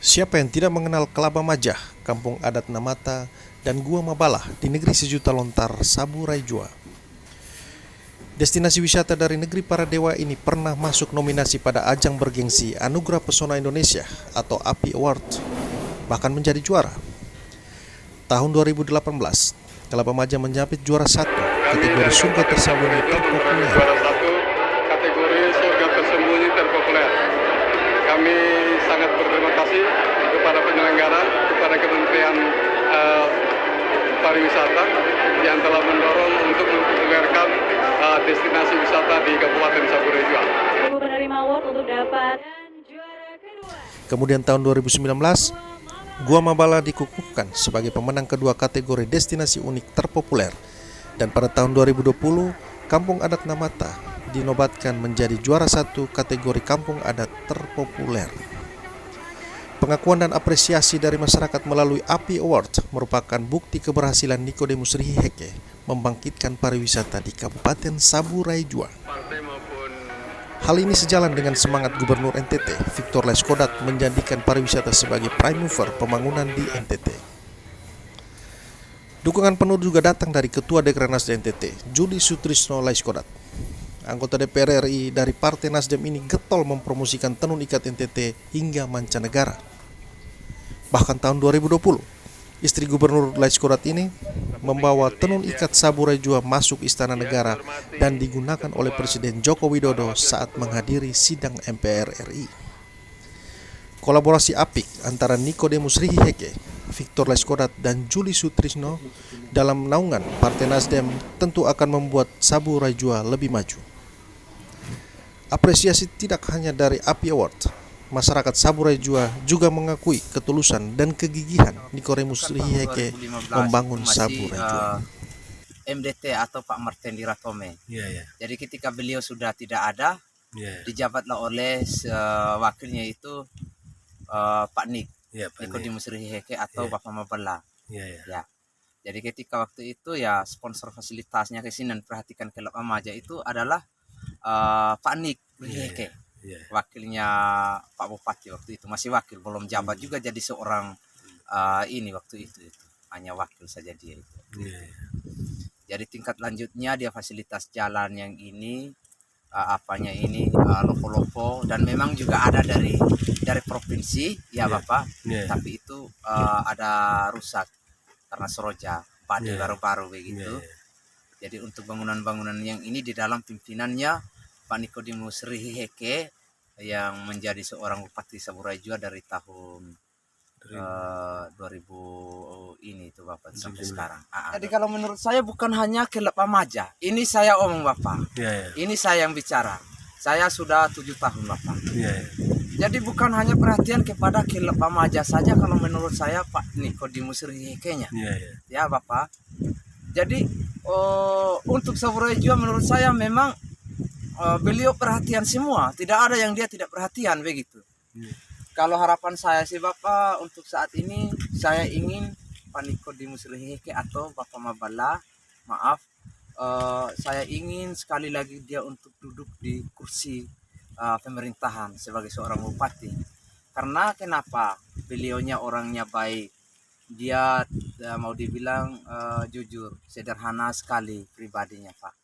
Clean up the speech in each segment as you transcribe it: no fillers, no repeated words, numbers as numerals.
Siapa yang tidak mengenal Kelaba Majah, Kampung Adat Namata, dan Gua Mabalah di negeri sejuta lontar Saburai Jua. Destinasi wisata dari negeri para dewa ini pernah masuk nominasi pada ajang bergengsi Anugerah Pesona Indonesia atau API Award, bahkan menjadi juara. Tahun 2018, Kelaba Majah menjapit juara satu kategori surga tersembunyi terpopuler. Juara satu kategori surga tersembunyi terpopuler. Kami sangat berterima kasih kepada penyelenggara, kepada Kementerian Pariwisata yang telah mendorong untuk mempopulerkan destinasi wisata di Kabupaten Saburai Jua. Menerima award untuk dapat juara kedua. Kemudian tahun 2019, Gua Mabalah dikukuhkan sebagai pemenang kedua kategori destinasi unik terpopuler. Dan pada tahun 2020, Kampung Adat Namata dinobatkan menjadi juara satu kategori Kampung Adat terpopuler. Pengakuan dan apresiasi dari masyarakat melalui API Award merupakan bukti keberhasilan Nikodemus Rihiheke membangkitkan pariwisata di Kabupaten Saburai Jua. Hal ini sejalan dengan semangat Gubernur NTT, Victor Laiskodat, menjadikan pariwisata sebagai prime mover pembangunan di NTT. Dukungan penuh juga datang dari Ketua Dekranasda NTT, Juli Sutrisno Laiskodat. Anggota DPR RI dari Partai Nasdem ini getol mempromosikan tenun ikat NTT hingga mancanegara. Bahkan tahun 2020, istri Gubernur Laiskodat ini membawa tenun ikat Saburai Jua masuk Istana Negara dan digunakan oleh Presiden Joko Widodo saat menghadiri sidang MPR RI. Kolaborasi apik antara Nikodemus Rihiheke, Victor Laiskodat, dan Juli Sutrisno dalam naungan Partai Nasdem tentu akan membuat Saburai Jua lebih maju. Apresiasi tidak hanya dari API Award, masyarakat Saburai Jua juga mengakui ketulusan dan kegigihan Nikodemus Rihiheke membangun Saburai Jua. MDT atau Pak Martin Diratome. Jadi ketika beliau sudah tidak ada, dijabatlah oleh wakilnya itu Pak Nikodemus Rihiheke atau Bapak Mabalah. Ya. Jadi ketika waktu itu ya sponsor fasilitasnya ke sini dan perhatikan Kelaba Majah itu adalah Pak Nik Rihiheke. Wakilnya Pak Bupati waktu itu, masih wakil, belum jabat juga jadi seorang ini waktu itu hanya wakil saja dia itu. Jadi tingkat lanjutnya dia fasilitas jalan yang ini lopo-lopo, dan memang juga ada dari provinsi ya Bapak, tapi itu ada rusak karena seroja badai baru-baru begitu. Jadi untuk bangunan-bangunan yang ini di dalam pimpinannya Pak Nikodemus Rihiheke yang menjadi seorang Bupati Saburai Jua dari tahun 2000 ini itu Bapak sampai sekarang. Jadi kalau menurut saya bukan hanya Kelaba Majah. Ini saya omong Bapak. Ini saya yang bicara. Saya sudah 7 tahun Bapak. Jadi bukan hanya perhatian kepada Kelaba Majah saja kalau menurut saya Pak Nikodemus Rihiheke-nya. Ya Bapak. Jadi untuk Saburai Jua menurut saya memang beliau perhatian semua, tidak ada yang dia tidak perhatian begitu. Kalau harapan saya sih Bapak untuk saat ini saya ingin Pak Nikodemus Rihiheke atau Bapak Mabalah, saya ingin sekali lagi dia untuk duduk di kursi pemerintahan sebagai seorang bupati. Karena kenapa? Beliaunya orangnya baik, dia mau dibilang jujur, sederhana sekali pribadinya Pak.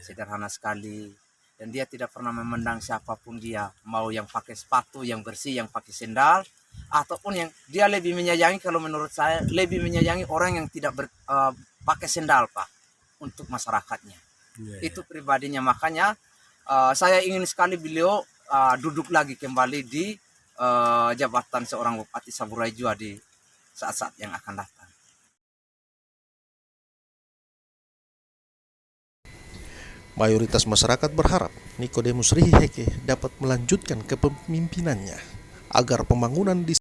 Sederhana sekali. Dan dia tidak pernah memandang siapapun dia, mau yang pakai sepatu, yang bersih, yang pakai sendal, ataupun yang dia lebih menyayangi, kalau menurut saya lebih menyayangi orang yang tidak pakai sendal Pak, untuk masyarakatnya. Itu pribadinya, makanya saya ingin sekali beliau duduk lagi kembali di jabatan seorang Bupati Saburai Jua di saat-saat yang akan datang. Mayoritas masyarakat berharap Nikodemus Rihiheke dapat melanjutkan kepemimpinannya agar pembangunan di